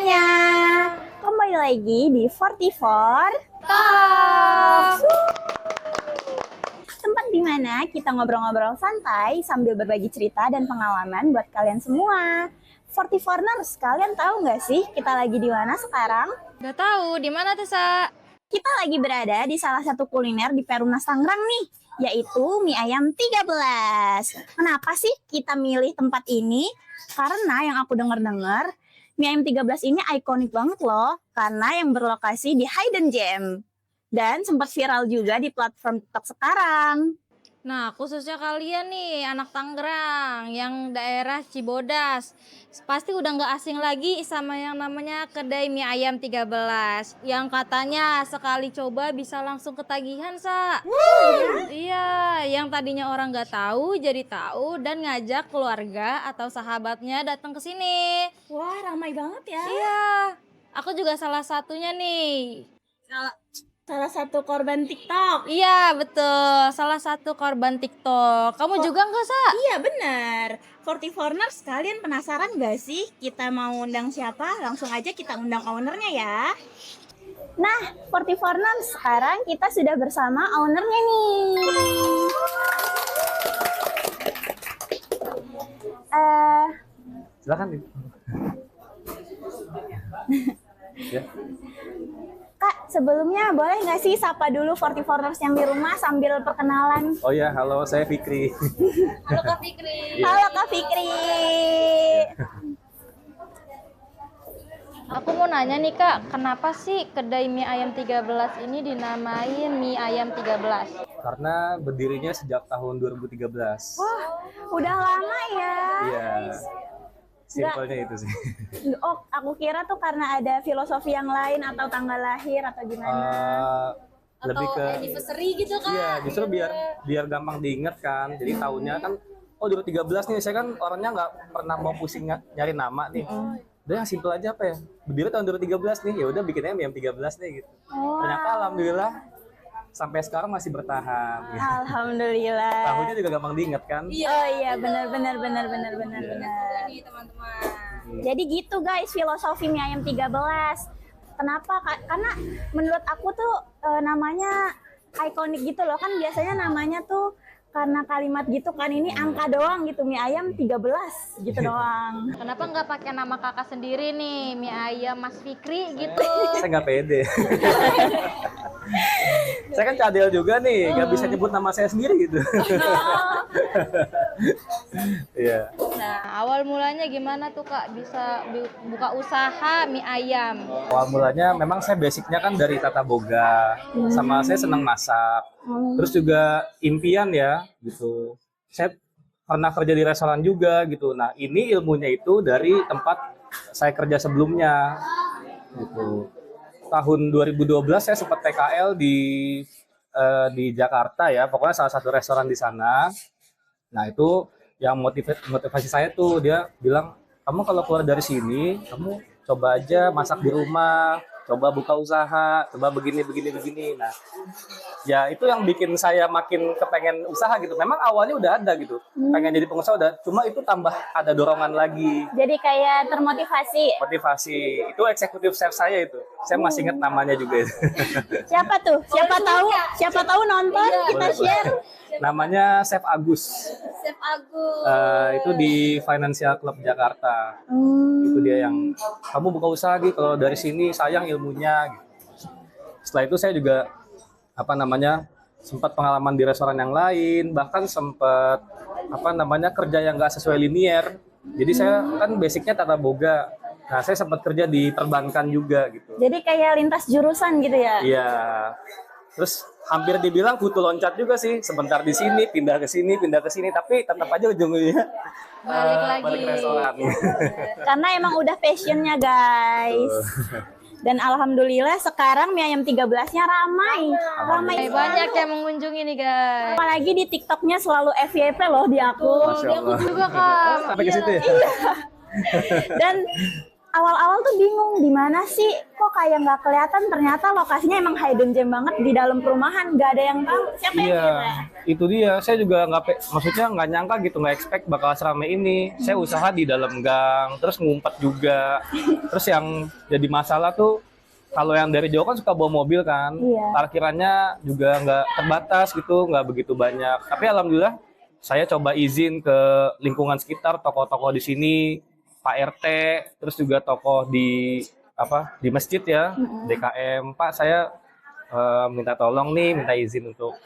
semuanya, kembali lagi di 44 Talks. Tempat di mana kita ngobrol-ngobrol santai sambil berbagi cerita dan pengalaman buat kalian semua. 44ers, kalian tahu nggak sih kita lagi di mana sekarang? Nggak tahu, di mana tuh, Sa? Kita lagi berada di salah satu kuliner di Perumnas Tangerang nih, yaitu mie ayam 13. Kenapa sih kita milih tempat ini? Karena yang aku dengar-dengar, mie ayam 13 ini ikonik banget loh, karena yang berlokasi di Hidden Gem. Dan sempat viral juga di platform TikTok sekarang. Nah, khususnya kalian nih, anak Tangerang, yang daerah Cibodas. Pasti udah nggak asing lagi sama yang namanya kedai mie ayam 13. Yang katanya sekali coba bisa langsung ketagihan, Sa. Iya, yang tadinya orang nggak tahu jadi tahu dan ngajak keluarga atau sahabatnya datang ke sini. Wah, ramai banget ya. Iya, aku juga salah satunya nih. Salah satu korban TikTok. Iya, betul. Salah satu korban TikTok. Kamu juga nggak, Sa? Iya benar. 44ers, kalian penasaran gak sih kita mau undang siapa? Langsung aja kita undang ownernya ya. Nah, 44ers, sekarang kita sudah bersama ownernya nih. Silakan nih. Ya. Kak, sebelumnya boleh nggak sih sapa dulu 44ers yang di rumah sambil perkenalan? Oh ya, halo, saya Fikri. Halo Kak Fikri. Halo Kak Fikri. Aku mau nanya nih Kak, kenapa sih kedai mie ayam 13 ini dinamain mie ayam 13? Karena berdirinya sejak tahun 2013. Wah, udah lama ya. Iya. Simpelnya itu sih. Oh, aku kira tuh karena ada filosofi yang lain atau tanggal lahir atau gimana. Lebih ke anniversary gitu Kak? Iya, justru biar gampang diingat kan. Jadi tahunnya kan, oh 2013 nih, saya kan orangnya nggak pernah mau pusing nyari nama nih. Udah yang simpel aja apa ya? Berdiri tahun 2013 nih, ya udah bikinnya mie ayam 13 nih gitu. Ternyata alhamdulillah sampai sekarang masih bertahan. Gitu. Alhamdulillah. Tahunnya juga gampang diingat kan? Oh iya, benar. Nih teman-teman. Jadi gitu guys, filosofi mie ayam 13. Kenapa? Karena menurut aku tuh namanya ikonik gitu loh. Kan biasanya namanya tuh karena kalimat gitu kan, ini angka doang gitu, mie ayam 13 gitu doang. Kenapa nggak pakai nama kakak sendiri nih, mie ayam Mas Fikri gitu? Saya nggak pede. Saya kan cadel juga nih, nggak bisa nyebut nama saya sendiri gitu. Iya. Nah, awal mulanya gimana tuh Kak bisa buka usaha mie ayam? Awal mulanya memang saya basicnya kan dari tata boga, sama saya senang masak. Terus juga impian ya gitu. Saya pernah kerja di restoran juga gitu. Nah ini ilmunya itu dari tempat saya kerja sebelumnya gitu. Tahun 2012 saya sempat PKL di Jakarta ya. Pokoknya salah satu restoran di sana. Nah itu yang motivasi saya tuh, dia bilang, kamu kalau keluar dari sini, kamu coba aja masak di rumah, coba buka usaha, coba begini. Nah, ya itu yang bikin saya makin kepengen usaha gitu. Memang awalnya udah ada gitu, pengen jadi pengusaha udah, cuma itu tambah ada dorongan lagi. Jadi kayak termotivasi. Motivasi, itu eksekutif chef saya itu. Saya masih ingat namanya juga. Siapa tuh? Siapa tahu nonton, kita Boleh. share. Namanya Chef Agus. Chef Agus. Itu di Financial Club Jakarta. Itu dia yang, kamu buka usaha gitu, kalau dari sini sayang ilmunya gitu. Setelah itu saya juga sempat pengalaman di restoran yang lain, bahkan sempat kerja yang nggak sesuai linier. Jadi saya kan basicnya tata boga. Nah saya sempat kerja di perbankan juga gitu. Jadi kayak lintas jurusan gitu ya? Iya. Terus hampir dibilang kutu loncat juga sih. Sebentar di sini, pindah ke sini, tapi tetap aja ujung-ujungnya balik ke restoran. Karena emang udah passionnya guys. Dan alhamdulillah sekarang mie ayam 13-nya ramai. Banyak yang mengunjungi nih guys. Apalagi di TikToknya selalu FYP loh di aku. Masya Allah. Juga Kak. Sampai ke situ ya? Dan awal-awal tuh bingung di mana sih kok kayak nggak kelihatan, ternyata lokasinya emang hidden gem banget di dalam perumahan, nggak ada yang tahu siapa yang Iya, kira. itu dia. Saya juga maksudnya nggak nyangka gitu, nggak expect bakal serame ini. Saya usaha di dalam gang, terus ngumpet juga. Terus yang jadi masalah tuh, kalau yang dari jauh kan suka bawa mobil kan, Iya. parkirannya juga nggak terbatas gitu, nggak begitu banyak. Tapi alhamdulillah, saya coba izin ke lingkungan sekitar, tokoh-tokoh di sini, Pak RT, terus juga tokoh di di masjid ya, DKM. Pak, saya minta tolong nih, minta izin untuk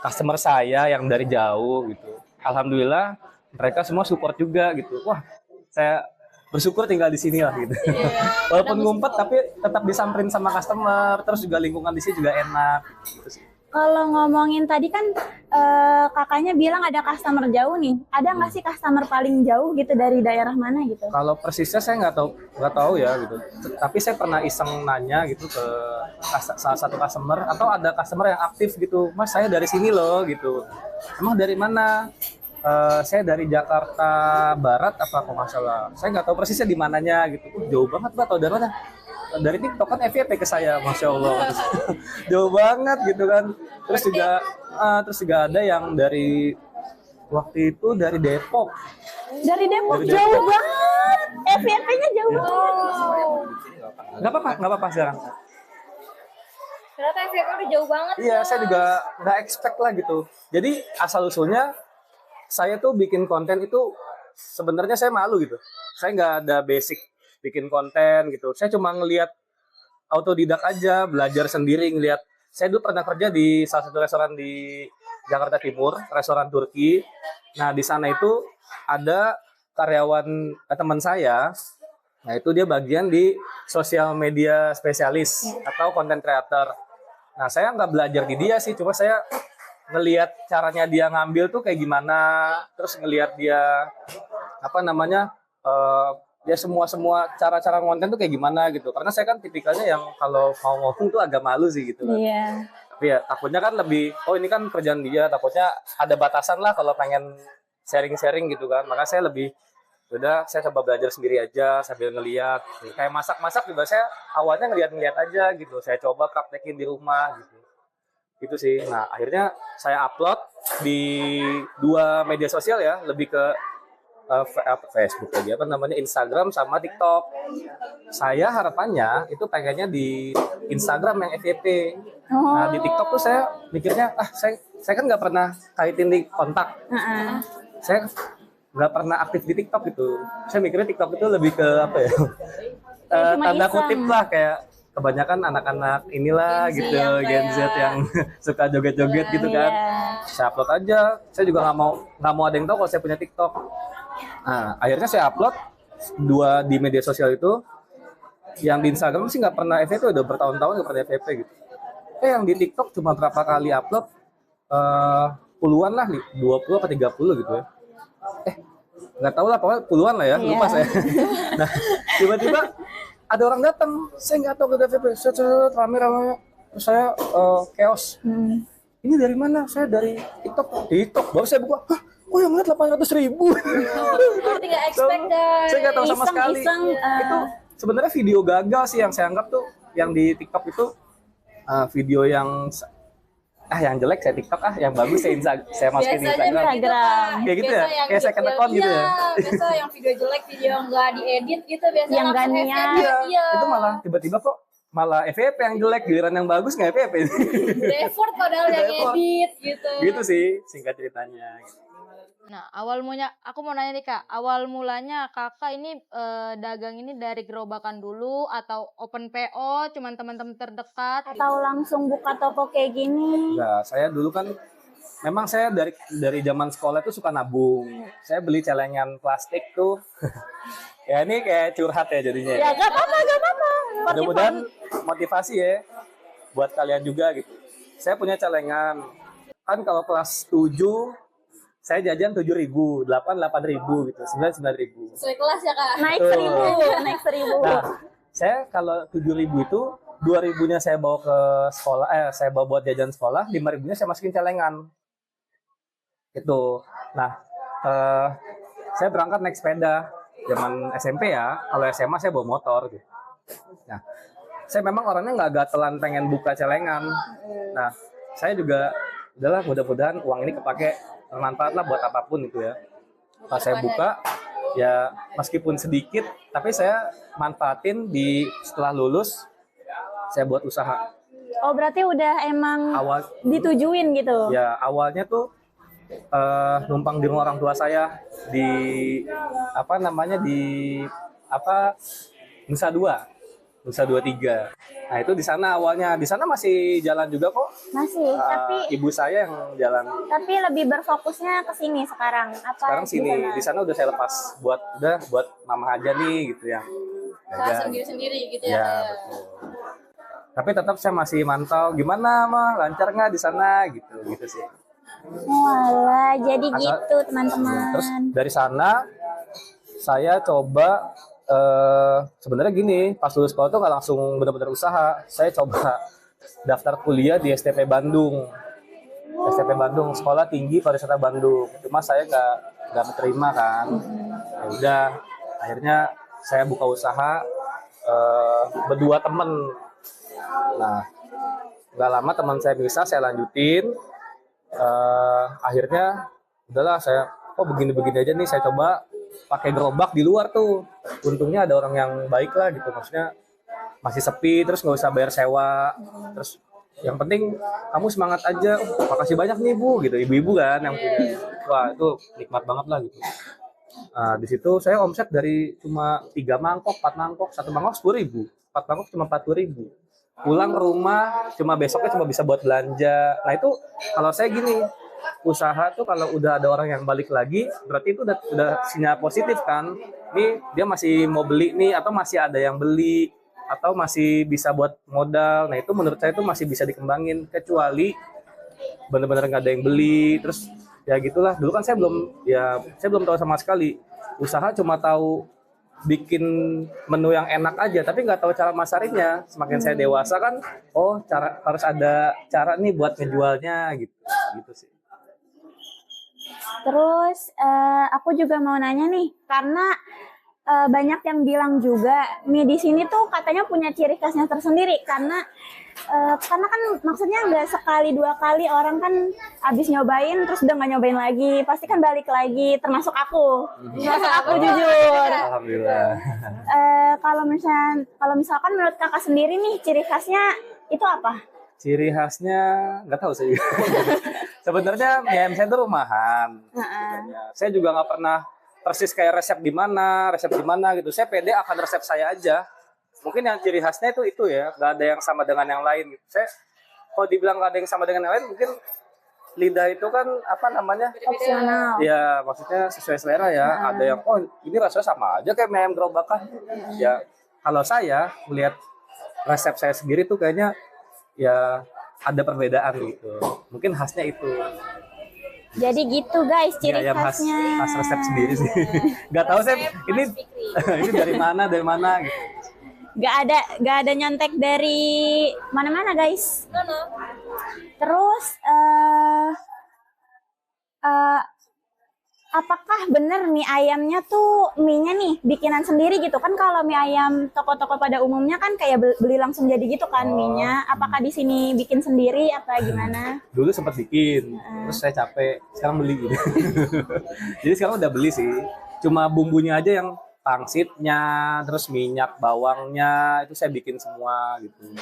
customer saya yang dari jauh gitu. Alhamdulillah mereka semua support juga gitu. Wah, saya bersyukur tinggal di sini lah gitu. Walaupun ngumpet tapi tetap disamperin sama customer, terus juga lingkungan di sini juga enak. Gitu sih. Kalau ngomongin tadi kan kakaknya bilang ada customer jauh nih. Ada nggak sih customer paling jauh gitu dari daerah mana gitu? Kalau persisnya saya nggak tahu ya gitu. Tapi saya pernah iseng nanya gitu ke salah satu customer, atau ada customer yang aktif gitu. Mas, saya dari sini loh gitu. Emang dari mana? Saya dari Jakarta Barat apa kok nggak salah. Saya nggak tahu persisnya di mananya gitu. Jauh banget Mbak, tahu dari mana? Dari TikTok kan FYP ke saya, Masya Allah. Jauh banget gitu kan. Terus juga ada yang dari waktu itu dari Depok. Dari Depok Dari jauh Depok. banget. FYP-nya jauh banget. Nggak apa sekarang. Ternyata FYP udah jauh banget. Iya, saya juga nggak expect lah gitu. Jadi asal usulnya saya tuh bikin konten itu sebenarnya saya malu gitu. Saya nggak ada basic bikin konten gitu. Saya cuma ngelihat autodidak aja, belajar sendiri ngelihat. Saya dulu pernah kerja di salah satu restoran di Jakarta Timur, restoran Turki. Nah, di sana itu ada karyawan teman saya. Nah, itu dia bagian di sosial media spesialis atau content creator. Nah, saya nggak belajar di dia sih, cuma saya ngelihat caranya dia ngambil tuh kayak gimana, terus ngelihat dia dia semua cara-cara konten tuh kayak gimana gitu. Karena saya kan tipikalnya yang kalau mau ngomong tuh agak malu sih gitu kan. Iya. Tapi ya takutnya kan lebih, oh ini kan kerjaan dia, takutnya ada batasan lah kalau pengen sharing-sharing gitu kan. Maka saya lebih, udah saya coba belajar sendiri aja sambil ngeliat. Kayak masak-masak juga saya awalnya ngeliat-ngeliat aja gitu. Saya coba praktekin di rumah gitu. Gitu sih. Nah, akhirnya saya upload di 2 media sosial ya, lebih ke Facebook lagi, Instagram sama TikTok. Saya harapannya itu pengennya di Instagram yang FYP. Nah, di TikTok tuh saya mikirnya, saya kan nggak pernah kaitin di kontak. Saya nggak pernah aktif di TikTok gitu. Saya mikirnya TikTok itu lebih ke apa ya? Cuma Tanda iseng. kutip lah, kayak kebanyakan anak-anak inilah Gen Z gitu, yang Gen Z kayak- yang suka joget-joget gitu kan. Iya. Saya upload aja. Saya juga nggak mau ada yang tahu kalau saya punya TikTok. Nah, akhirnya saya upload 2 di media sosial itu. Yang di Instagram sih nggak pernah FYP, udah bertahun-tahun nggak pernah FYP gitu. Yang di TikTok cuma berapa kali upload, puluhan lah, 20 atau 30 gitu ya. Nggak tahu lah, pokoknya puluhan lah ya, lupa saya. Nah, tiba-tiba ada orang datang, saya nggak tahu ke FYP, rame-rame, terus saya chaos. Ini dari mana? Saya dari TikTok. Baru saya buka, oh yang ngeliat 800.000. Berarti nggak expect guys. Saya nggak tahu sama sekali. Iseng, Itu sebenarnya video gagal sih yang saya anggap tuh, yang di TikTok itu video yang jelek saya TikTok, yang bagus saya masukin di Biasanya Instagram. gitu kan. Kayak gitu ya? Biasa yang Kayak second account gitu ya? Iya, biasa yang video jelek, video nggak diedit gitu biasanya Yang nggak langsung niat. FYP. Iya. Itu malah tiba-tiba kok malah FYP yang jelek, giliran yang bagus nggak FYP. Udah effort padahal yang Effort. edit gitu. Gitu sih singkat ceritanya. Nah, aku mau nanya nih Kak, awal mulanya Kakak ini dagang ini dari gerobakan dulu atau open PO, cuman teman-teman terdekat? Atau langsung buka toko kayak gini? Nah, saya dulu kan memang saya dari zaman sekolah tuh suka nabung. Saya beli celengan plastik tuh. Ya ini kayak curhat ya jadinya. Ya gak apa-apa. Mudah-mudahan motivasi ya buat kalian juga gitu. Saya punya celengan. Kan kalau kelas 7 saya jajan 7.000, 8.000 gitu, 9.000. Sesuai kelas ya Kak? Naik Betul. 1.000, naik 1.000. Nah, saya kalau 7.000 itu 2.000-nya saya bawa ke sekolah, saya bawa buat jajan sekolah, 5.000-nya saya masukin celengan. Itu. Nah, saya berangkat naik sepeda zaman SMP ya. Kalau SMA saya bawa motor gitu. Nah, saya memang orangnya nggak gatelan pengen buka celengan. Nah, saya juga udahlah mudah-mudahan uang ini kepake bermanfaat lah buat apapun itu ya. Pas saya buka, ya meskipun sedikit, tapi saya manfaatin setelah lulus, saya buat usaha. Oh, berarti udah emang Awal ditujuin gitu. ya awalnya tuh numpang di rumah orang tua saya di apa namanya Nusa Dua Tiga. Nah itu di sana awalnya, di sana masih jalan juga kok. Masih, tapi Ibu saya yang jalan. tapi lebih berfokusnya ke sini sekarang. Apa Sekarang sini, di sana udah saya lepas buat mama aja nih gitu ya. Jaga. Sendiri-sendiri gitu Ya betul. Tapi tetap saya masih mantau gimana mah lancar nggak di sana gitu sih. Walah, jadi Asal- gitu teman-teman. Terus dari sana saya coba sebenarnya gini, pas lulus sekolah tuh nggak langsung benar-benar usaha. Saya coba daftar kuliah di STP Bandung. STP Bandung, Sekolah Tinggi Pariwisata Bandung. Cuma saya nggak terima kan. Ya udah, akhirnya saya buka usaha berdua temen. Nah, nggak lama teman saya bisa, saya lanjutin. Akhirnya udahlah saya begini-begini aja nih, saya coba pakai gerobak di luar tuh. Untungnya ada orang yang baik lah gitu, maksudnya masih sepi, terus nggak usah bayar sewa, terus yang penting kamu semangat aja. Makasih banyak nih Bu gitu, ibu-ibu kan yang punya. Wah itu nikmat banget lah gitu. Nah, di situ saya omset dari cuma 3 mangkok, 4 mangkok, 1 mangkok 10.000, 4 mangkok cuma 40.000. Pulang ke rumah besoknya cuma bisa buat belanja. Nah itu kalau saya gini, usaha tuh kalau udah ada orang yang balik lagi, berarti itu udah sinyal positif kan. Nih dia masih mau beli nih, atau masih ada yang beli, atau masih bisa buat modal. Nah itu menurut saya itu masih bisa dikembangin, kecuali benar-benar nggak ada yang beli. Terus ya gitulah, dulu kan saya belum tahu sama sekali. Usaha cuma tahu bikin menu yang enak aja, tapi nggak tahu cara masarinnya. Semakin saya dewasa kan, harus ada cara nih buat ngejualnya gitu sih. Terus aku juga mau nanya nih, karena banyak yang bilang juga mie di sini tuh katanya punya ciri khasnya tersendiri, karena kan maksudnya nggak sekali 2 kali orang kan abis nyobain terus udah nggak nyobain lagi, pasti kan balik lagi, termasuk aku jujur. Alhamdulillah. Kalau misalkan menurut kakak sendiri nih, ciri khasnya itu apa? Ciri khasnya nggak tahu sih. Sebenarnya mie ayam saya itu rumahan. Ya, saya juga nggak pernah persis kayak resep di mana gitu. Saya pede akan resep saya aja. Mungkin yang ciri khasnya itu ya, nggak ada yang sama dengan yang lain. Gitu. Saya kalau dibilang nggak ada yang sama dengan yang lain, mungkin lidah itu kan apa namanya? Opsional. Ya maksudnya sesuai selera ya. Ada yang ini rasanya sama aja kayak mie ayam gerobakan. Ya kalau saya melihat resep saya sendiri tuh kayaknya ya ada perbedaan gitu. Mungkin khasnya itu. Jadi gitu guys, ciri Mie ayam khasnya. khas resep sendiri sih. Nggak tahu saya ini ini dari mana gitu. Gak ada nyontek dari mana-mana guys. Terus apakah bener mie ayamnya tuh mie-nya nih bikinan sendiri gitu kan? Kalau mie ayam toko-toko pada umumnya kan kayak beli langsung jadi gitu kan mie-nya. Apakah di sini bikin sendiri apa gimana? Dulu sempat bikin, terus saya capek, sekarang beli gitu. Jadi sekarang udah beli sih. Cuma bumbunya aja yang pangsitnya, terus minyak bawangnya itu saya bikin semua gitu.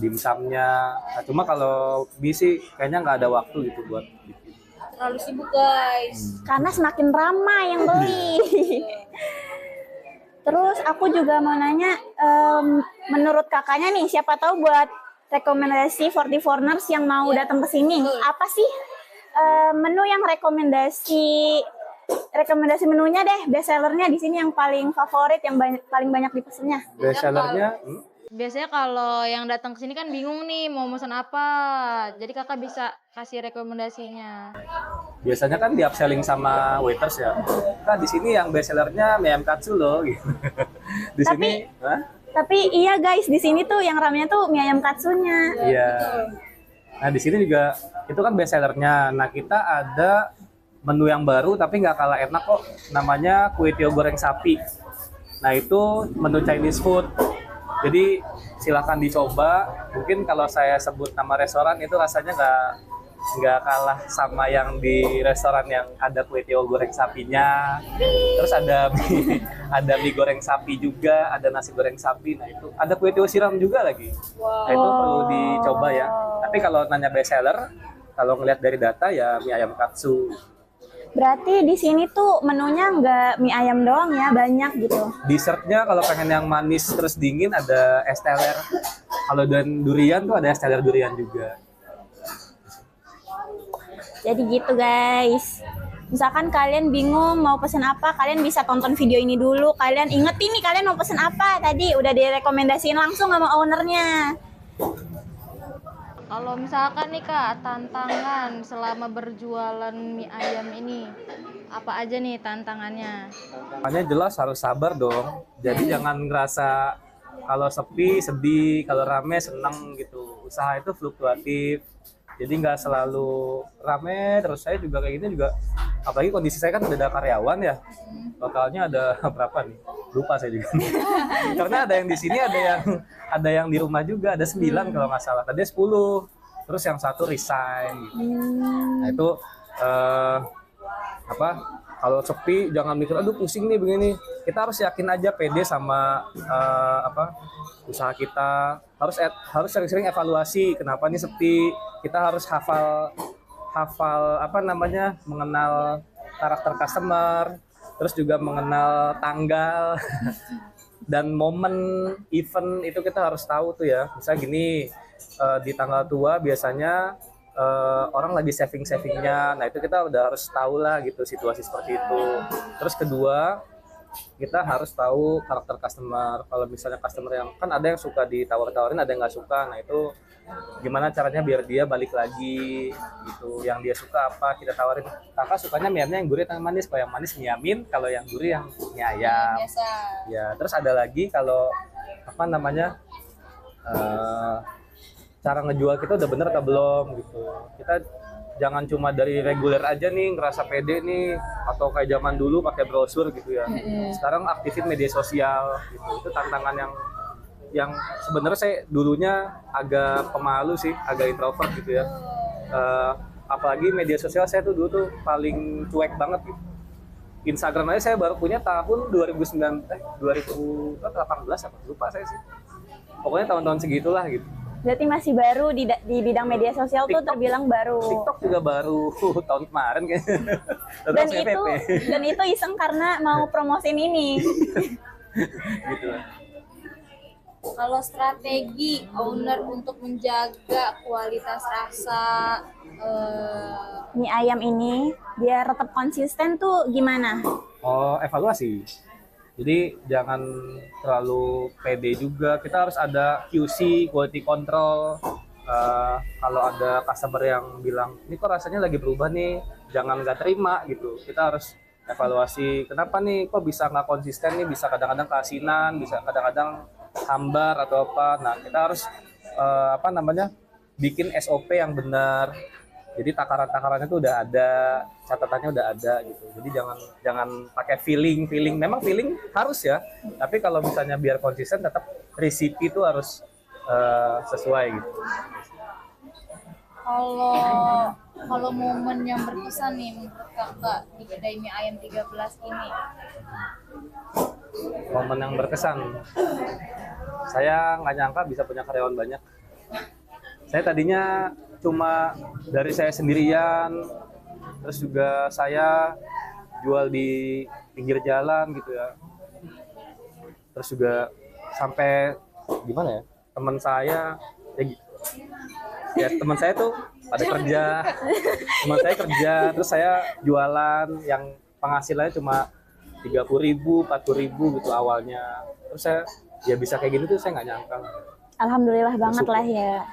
Dimsumnya. Nah, cuma kalau mie sih kayaknya nggak ada waktu gitu buat bikin. Terlalu sibuk guys. Karena semakin ramai yang beli. Terus aku juga mau nanya, menurut kakaknya nih, siapa tahu buat rekomendasi 44ers yang mau datang ke sini, apa sih menu yang rekomendasi menunya deh, best sellernya di sini yang paling favorit, yang paling banyak dipesennya? Best sellernya Biasanya kalau yang datang ke sini kan bingung nih mau pesan apa. Jadi kakak bisa kasih rekomendasinya. biasanya kan di upselling sama waiters ya. Kan di sini yang best sellernya mie ayam katsu loh gitu. Di sini, Tapi iya guys, di sini tuh yang ramenya tuh mie ayam katsunya. iya. Nah, di sini juga itu kan best sellernya. Nah, kita ada menu yang baru tapi nggak kalah enak kok. Namanya kue tiaw goreng sapi. Nah itu menu Chinese food. Jadi silahkan dicoba. Mungkin kalau saya sebut nama restoran itu rasanya nggak kalah sama yang di restoran yang ada kue tiaw goreng sapinya. Terus ada ada mie goreng sapi juga, ada nasi goreng sapi. Nah itu ada kue tiaw siram juga lagi. Nah itu perlu dicoba ya. Tapi kalau nanya best seller, kalau ngelihat dari data ya mie ayam katsu. Berarti di sini tuh menunya nggak mie ayam doang ya, banyak gitu. Dessertnya kalau pengen yang manis terus dingin ada es teler. Kalau dan durian tuh ada es teler durian juga. Jadi gitu guys. Misalkan kalian bingung mau pesen apa, kalian bisa tonton video ini dulu. Kalian ingetin nih kalian mau pesen apa. Tadi udah direkomendasiin langsung sama ownernya. Kalau misalkan nih Kak, tantangan selama berjualan mie ayam ini, apa aja nih tantangannya? Makanya jelas harus sabar dong. Jadi jangan ngerasa kalau sepi sedih, kalau rame seneng gitu. Usaha itu fluktuatif. Jadi nggak selalu rame. Terus saya juga kayak gini juga. Apalagi kondisi saya kan udah ada karyawan ya. Totalnya ada berapa nih? Lupa saya juga. Karena ada yang di sini, ada yang di rumah juga, ada 9 kalau nggak salah. Tadi 10. Terus yang satu resign. Nah itu apa? Kalau sepi jangan mikir aduh pusing nih begini. Kita harus yakin aja pede sama usaha kita. Harus sering-sering evaluasi kenapa nih sepi. Kita harus hafal mengenal karakter customer, terus juga mengenal tanggal dan momen event itu kita harus tahu tuh ya. Misalnya gini, di tanggal tua biasanya orang lagi savingnya, nah itu kita udah harus tahu lah gitu situasi seperti itu. Terus kedua, kita harus tahu karakter customer. Kalau misalnya customer yang kan ada yang suka ditawar-tawarin, ada yang nggak suka, nah itu gimana caranya biar dia balik lagi gitu. Yang dia suka apa kita tawarin. Kakak sukanya mie ayamnya yang gurih atau yang manis? Kalau yang manis mie yamin, kalau yang gurih yang mie ayam. Biasa. Ya, terus ada lagi kalau cara ngejual kita udah bener atau belum gitu. Kita jangan cuma dari reguler aja nih ngerasa pede nih, atau kayak zaman dulu pakai brosur gitu ya. Sekarang aktifin media sosial gitu. Itu tantangan yang sebenarnya saya dulunya agak pemalu sih, agak introvert gitu ya. Apalagi media sosial saya tuh dulu tuh paling cuek banget gitu. Instagram aja saya baru punya tahun 2018 apa lupa saya sih. Pokoknya tahun-tahun segitulah gitu. Berarti masih baru di bidang media sosial tuh terbilang baru. TikTok juga baru tahun kemarin kayaknya. Dan itu iseng karena mau promosin ini. Gitu lah. Kalau strategi owner untuk menjaga kualitas rasa Mie ayam ini biar tetap konsisten tuh gimana? Oh, evaluasi. Jadi jangan terlalu pede juga. Kita harus ada QC, quality control. Kalau ada customer yang bilang, ini kok rasanya lagi berubah nih, jangan nggak terima gitu. Kita harus evaluasi. Kenapa nih kok bisa nggak konsisten nih? Bisa kadang-kadang keasinan, bisa kadang-kadang hambar atau apa. Nah kita harus bikin SOP yang benar. Jadi takaran-takarannya tuh udah ada, catatannya udah ada gitu. Jadi jangan pakai feeling. Memang feeling harus ya. Tapi kalau misalnya biar konsisten, tetap resipi itu harus sesuai gitu. Kalau momen yang berkesan nih menurut Kakak di kedai mie ayam 13 ini. Momen yang berkesan. Saya nggak nyangka bisa punya karyawan banyak. Saya tadinya cuma dari saya sendirian, terus juga saya jual di pinggir jalan gitu ya. Terus juga sampai gimana ya, teman saya teman saya tuh pada kerja, teman saya kerja, terus saya jualan yang penghasilannya cuma 30.000, 40.000 gitu awalnya. Terus saya ya bisa kayak gini tuh saya nggak nyangka. Alhamdulillah banget lah ya.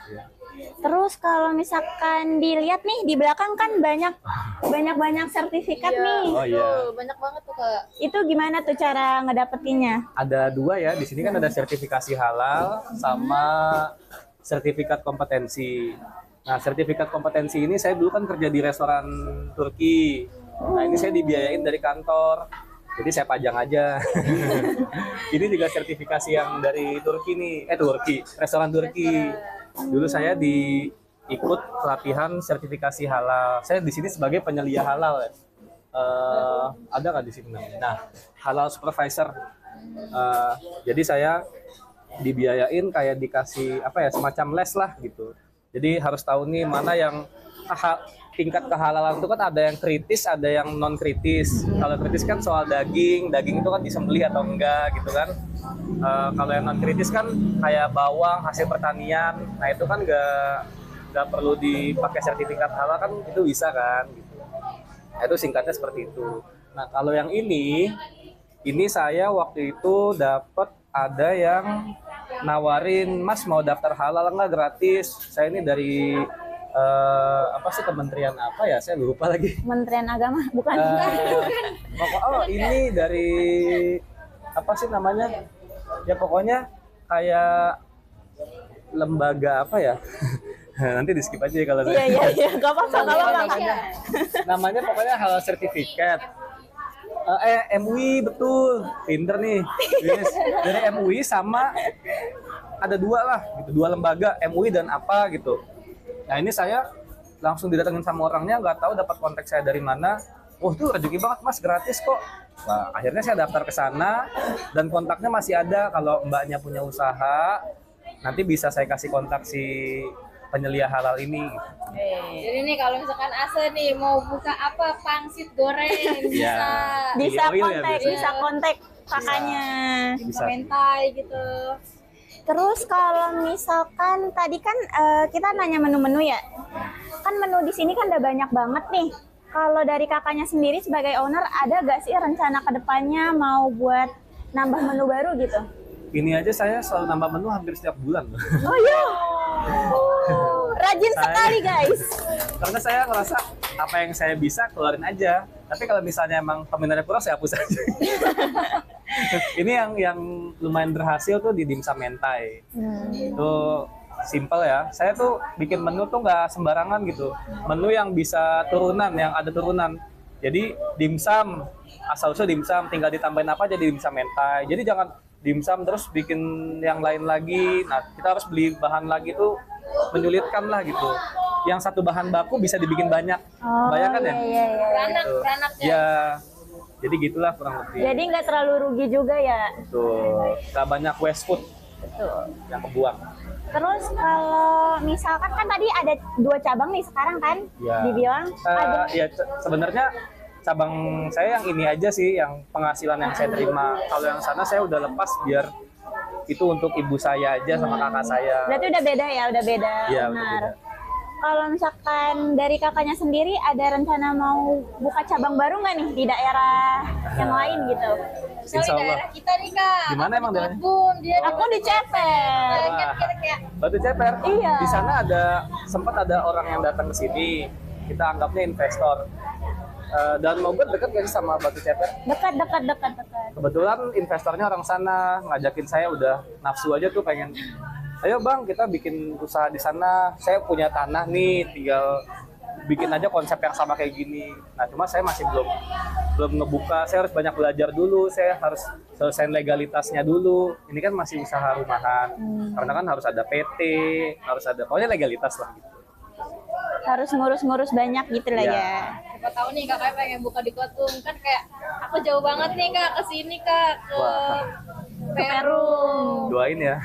Terus kalau misalkan dilihat nih di belakang kan banyak sertifikat nih. Oh iya. Banyak banget tuh Kak. Itu gimana tuh cara ngedapetinnya? Ada 2 ya, di sini kan ada sertifikasi halal sama sertifikat kompetensi. Nah, sertifikat kompetensi ini saya dulu kan kerja di restoran Turki. Nah ini saya dibiayain dari kantor, jadi saya pajang aja. Ini juga sertifikasi yang dari Turki nih, Turki, restoran Turki. Dulu saya ikut pelatihan sertifikasi halal. Saya di sini sebagai penyelia halal ya. Ada nggak di sini namanya? Nah, halal supervisor. Jadi saya dibiayain kayak dikasih apa ya, semacam les lah gitu. Jadi harus tahu nih mana yang tingkat kehalalan itu kan ada yang kritis, ada yang non kritis. Kalau kritis kan soal daging itu kan disembelih atau enggak gitu kan. Kalau yang non kritis kan kayak bawang hasil pertanian, nah itu kan nggak perlu dipakai sertifikat halal kan, itu bisa kan gitu. Nah, itu singkatnya seperti itu. Nah kalau yang ini saya waktu itu dapat ada yang nawarin, Mas mau daftar halal nggak gratis. Saya ini dari apa sih, kementerian apa ya, saya lupa lagi. Kementerian Agama bukan? Ini dari apa sih namanya, ya pokoknya kayak lembaga apa ya. Nanti di skip aja ya kalau Iya, nggak apa-apa. namanya pokoknya halal sertifikat. MUI, betul, pinter nih. Yes. Dari MUI sama ada dua lah gitu, dua lembaga, MUI dan apa gitu. Nah ini saya langsung didatengin sama orangnya, nggak tahu dapat kontak saya dari mana. Wah itu rezeki banget Mas, gratis kok. Nah akhirnya saya daftar ke sana dan kontaknya masih ada. Kalau mbaknya punya usaha, nanti bisa saya kasih kontak si penyelia halal ini. Jadi nih kalau misalkan Ase nih mau buka apa, pangsit goreng bisa Bisa kontak kakaknya. bisa mentai gitu. Terus kalau misalkan tadi kan kita nanya menu-menu ya, kan menu di sini kan udah banyak banget nih. Kalau dari kakaknya sendiri sebagai owner, ada gak sih rencana kedepannya mau buat nambah menu baru gitu? Ini aja saya selalu nambah menu hampir setiap bulan. Oh iya, rajin sekali guys. Karena saya ngerasa apa yang saya bisa keluarin aja. Tapi kalau misalnya emang peminatnya kurang, saya hapus aja. Ini yang lumayan berhasil tuh di dimsum mentai. Itu simple ya. Saya tuh bikin menu tuh nggak sembarangan gitu. Menu yang bisa turunan, yang ada turunan. Jadi dimsum, asal-usul dimsum, tinggal ditambahin apa aja di dimsum mentai. Jadi jangan dimsum terus bikin yang lain lagi. Nah kita harus beli bahan lagi tuh, menyulitkan lah gitu. Yang satu bahan baku bisa dibikin banyak. Bayangkan ya? Beranak Ya. Jadi gitulah kurang lebih. Jadi nggak terlalu rugi juga ya. Betul. Gak banyak waste food. Betul. Yang kebuang. Terus kalau misalkan kan tadi ada 2 cabang nih sekarang kan, Ya. dibilang ada. Ya sebenarnya cabang saya yang ini aja sih, yang penghasilan yang saya terima. Kalau yang sana saya udah lepas biar itu untuk ibu saya aja sama kakak saya. Berarti udah beda ya, udah beda. Iya, udah Benar. beda. Kalau misalkan dari kakaknya sendiri ada rencana mau buka cabang baru nggak nih di daerah yang lain gitu? Insya Di Allah. daerah kita nih Kak. Di mana emang daerahnya? Bun, dia Aku di Ceper. kayak Batu Ceper. Iya. Di sana sempat ada orang yang datang ke sini. Kita anggapnya investor. Dan Mogot dekat gak sih sama Batu Ceper? Dekat. Kebetulan investornya orang sana, ngajakin saya, udah nafsu aja tuh pengen. Ayo bang, kita bikin usaha di sana. Saya punya tanah nih, tinggal bikin aja konsep yang sama kayak gini. Nah, cuma saya masih belum ngebuka. Saya harus banyak belajar dulu. Saya harus selesaiin legalitasnya dulu. Ini kan masih usaha rumahan. Karena kan harus ada PT, harus ada pokoknya legalitas lah gitu. Harus ngurus-ngurus banyak gitu lah Iya. ya. siapa tahu nih kakaknya pengen buka di Kotum, kan kayak aku jauh banget nih Kak ke sini Kak, ke Wah. Peru. Doain ya.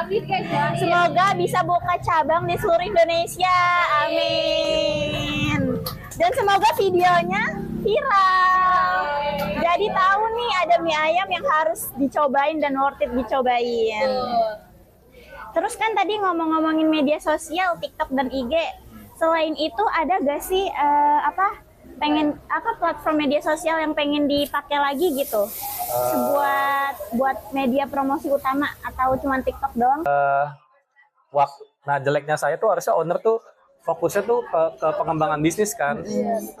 Amin guys, doain. Semoga bisa buka cabang di seluruh Indonesia. Amin. Dan semoga videonya viral. Jadi tahu nih ada mie ayam yang harus dicobain dan worth it dicobain. Terus kan tadi ngomong-ngomongin media sosial, TikTok dan IG. Selain itu ada gak sih platform media sosial yang pengen dipakai lagi gitu? Buat media promosi utama atau cuma TikTok doang? Nah, jeleknya saya tuh harusnya owner tuh fokusnya tuh ke pengembangan bisnis kan.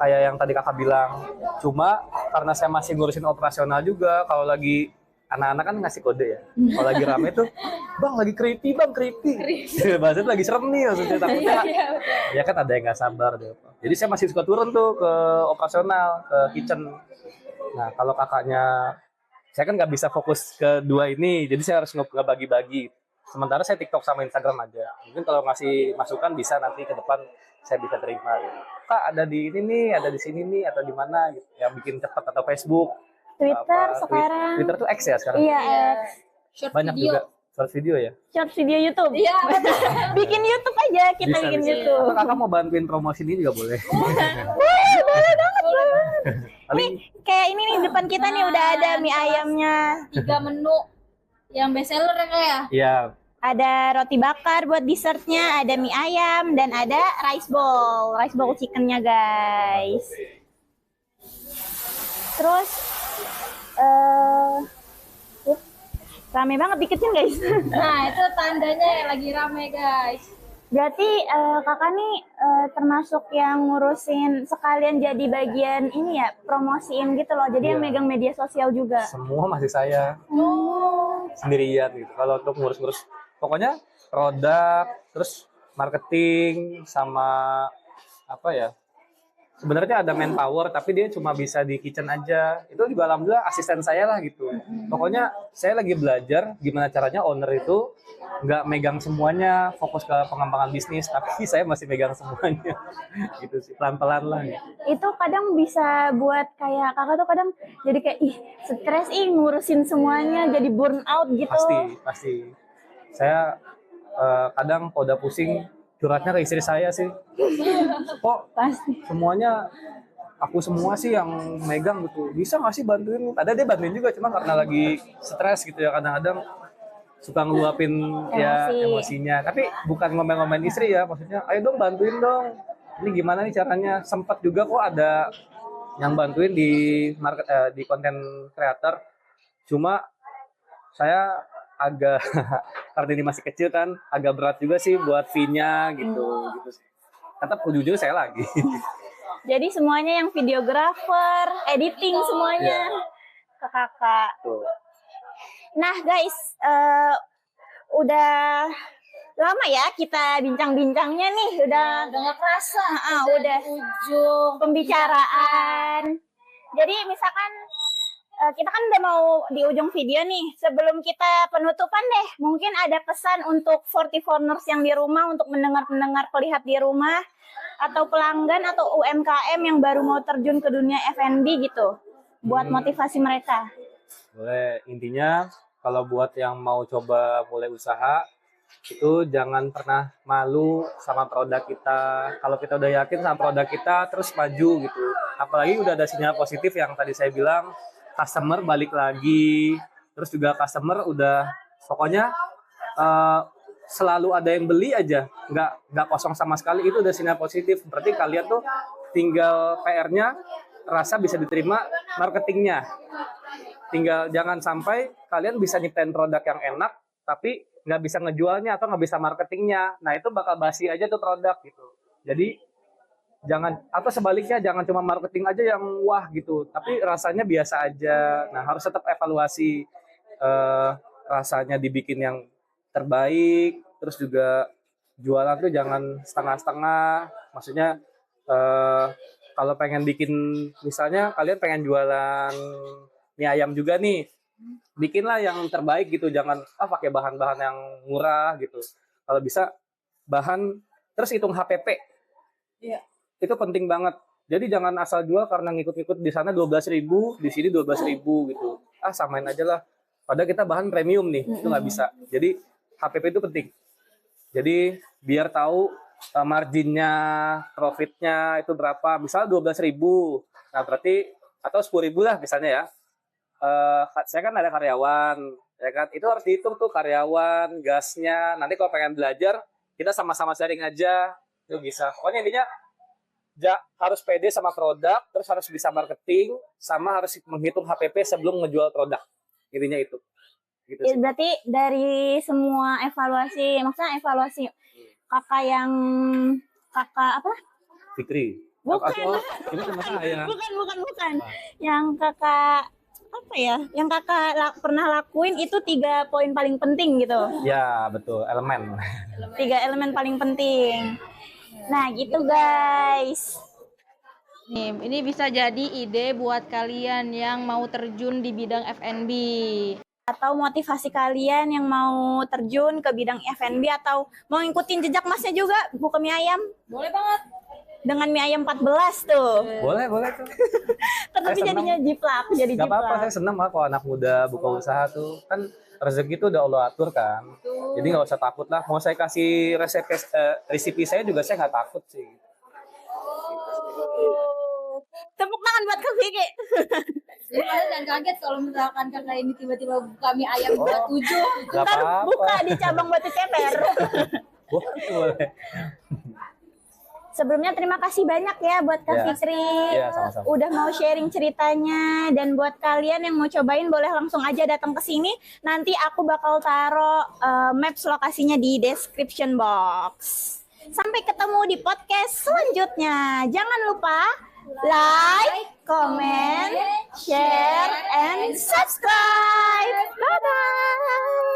Kayak yang tadi kakak bilang. Cuma karena saya masih ngurusin operasional juga, kalau lagi anak-anak kan ngasih kode ya. Kalau lagi rame tuh, bang lagi creepy bang, creepy. Bahasanya lagi serem nih maksudnya, takutnya. Ya kan ada yang nggak sabar deh. Jadi saya masih suka turun tuh ke operasional, ke kitchen. Nah kalau kakaknya, saya kan nggak bisa fokus ke dua ini, jadi saya harus ngebagi-bagi. Sementara saya TikTok sama Instagram aja. Mungkin kalau ngasih masukan bisa nanti ke depan saya bisa terima. Gitu. Kak ada di ini nih, ada di sini nih, atau di mana gitu. Yang bikin cepet atau Facebook. Twitter sekarang. Twitter tuh X ya sekarang. Iya, Short Banyak video. juga short video ya. short video YouTube. Iya, Bikin YouTube aja, kita Bisa, bikin bisa. YouTube. Atau kakak mau bantuin promosi ini juga boleh. Boleh banget. Paling Kayak ini nih depan kita nih udah ada mie ayamnya. 3 menu yang best seller ya Kak ya? ya Ada roti bakar buat dessertnya, ada mie ayam, dan ada rice bowl chickennya guys. Terus, rame banget dikitnya guys. Nah itu tandanya yang lagi rame guys. Berarti kakak nih termasuk yang ngurusin sekalian jadi bagian ini ya, promosiin gitu loh. Jadi yang Iya. megang media sosial juga. semua masih saya Oh, sendirian gitu. Kalau untuk ngurus-ngurus, pokoknya produk, terus marketing sama apa ya? Sebenarnya ada manpower, tapi dia cuma bisa di kitchen aja. Itu juga alhamdulillah asisten saya lah gitu. Pokoknya saya lagi belajar gimana caranya owner itu nggak megang semuanya, fokus ke pengembangan bisnis, tapi saya masih megang semuanya. Gitu sih, pelan-pelan lah. Gitu. itu kadang bisa buat kayak kakak tuh kadang jadi kayak stres ngurusin semuanya, jadi burn out gitu. Pasti. Saya kadang kalau udah pusing curhatnya ke istri saya sih. Kok Pasti. semuanya aku semua sih yang megang gitu. Bisa nggak sih bantuin? Ada dia bantuin juga, cuma karena lagi stres gitu ya kadang-kadang suka ngeluapin ya Emosi. emosinya. Tapi bukan ngomel-ngomelin istri ya, maksudnya ayo dong bantuin dong. Ini gimana nih caranya? Sempat juga kok ada yang bantuin di di konten creator. Cuma saya agak karena ini masih kecil kan, agak berat juga sih buat fee-nya gitu sih. Tetap ujung-ujungnya saya lagi. Jadi semuanya yang videographer, editing semuanya ke kakak. Tuh. Nah guys, udah lama ya kita bincang-bincangnya nih, udah Udah nggak kerasa. udah Ujung pembicaraan. Jadi misalkan kita kan udah mau di ujung video nih. Sebelum kita penutupan deh, mungkin ada pesan untuk 44ers yang di rumah, untuk mendengar-pendengar pelihat di rumah, atau pelanggan atau UMKM yang baru mau terjun ke dunia F&B gitu, buat motivasi mereka. Boleh, intinya kalau buat yang mau coba mulai usaha, itu jangan pernah malu sama produk kita. Kalau kita udah yakin sama produk kita, terus maju gitu. Apalagi udah ada sinyal positif yang tadi saya bilang, customer balik lagi, terus juga customer udah, pokoknya selalu ada yang beli aja, nggak kosong sama sekali, itu udah sinyal positif. Berarti kalian tuh tinggal PR-nya, rasa bisa diterima marketingnya. Tinggal jangan sampai kalian bisa nyiptain produk yang enak, tapi nggak bisa ngejualnya atau nggak bisa marketingnya. Nah itu bakal basi aja tuh produk gitu. Jadi jangan, atau sebaliknya jangan cuma marketing aja yang wah gitu, tapi rasanya biasa aja. Nah harus tetap evaluasi, rasanya dibikin yang terbaik, terus juga jualan tuh jangan setengah-setengah. Maksudnya kalau pengen bikin, misalnya kalian pengen jualan mie ayam juga nih, bikinlah yang terbaik gitu, jangan pakai bahan-bahan yang murah gitu. Kalau bisa bahan, terus hitung HPP. Iya. Itu penting banget. Jadi jangan asal jual karena ngikut-ngikut di sana 12.000, di sini 12.000 gitu. Samain aja lah. Padahal kita bahan premium nih, itu nggak bisa. Jadi HPP itu penting. Jadi biar tahu marginnya, profitnya itu berapa. Misalnya 12.000, nah berarti atau 10.000 lah misalnya ya. Saya kan ada karyawan, ya kan? Itu harus dihitung tuh karyawan, gasnya. Nanti kalau pengen belajar, kita sama-sama sharing aja, itu bisa. Pokoknya intinya harus pede sama produk, terus harus bisa marketing, sama harus menghitung HPP sebelum ngejual produk. Intinya itu. Gitu Ya, sih. berarti dari semua evaluasi, maksudnya evaluasi kakak yang kakak apa? Fikri. Bukan. Ini sama saya. Bukan. Yang kakak apa ya? Yang kakak pernah lakuin itu 3 poin paling penting gitu. Ya, betul, elemen. 3 elemen paling penting. Nah, gitu guys. Nih, ini bisa jadi ide buat kalian yang mau terjun di bidang F&B. Atau motivasi kalian yang mau terjun ke bidang F&B atau mau ngikutin jejak masnya juga buka mie ayam. Boleh banget. Dengan mie ayam 14 tuh. Boleh tuh. Tapi Saya jadinya jiplak, jadi Gak apa-apa, jiplak. saya seneng lah kalau anak muda buka usaha tuh. Kan rezeki itu udah Allah atur kan. Jadi nggak usah takut lah. Mau saya kasih resipi saya juga saya nggak takut sih. Tepuk tangan buat Kak Vicky. Jadi kalian jangan kaget kalau misalkan kakak ini tiba-tiba buka mie ayam berat 7. Gak Ntar apa-apa. buka di cabang Batu Ceper. Boleh. Sebelumnya terima kasih banyak ya buat Kak Ya. Fikri. Ya, sama-sama. Udah mau sharing ceritanya. Dan buat kalian yang mau cobain boleh langsung aja datang ke sini. Nanti aku bakal taruh maps lokasinya di description box. Sampai ketemu di podcast selanjutnya. Jangan lupa like, comment, share, and subscribe. Bye-bye.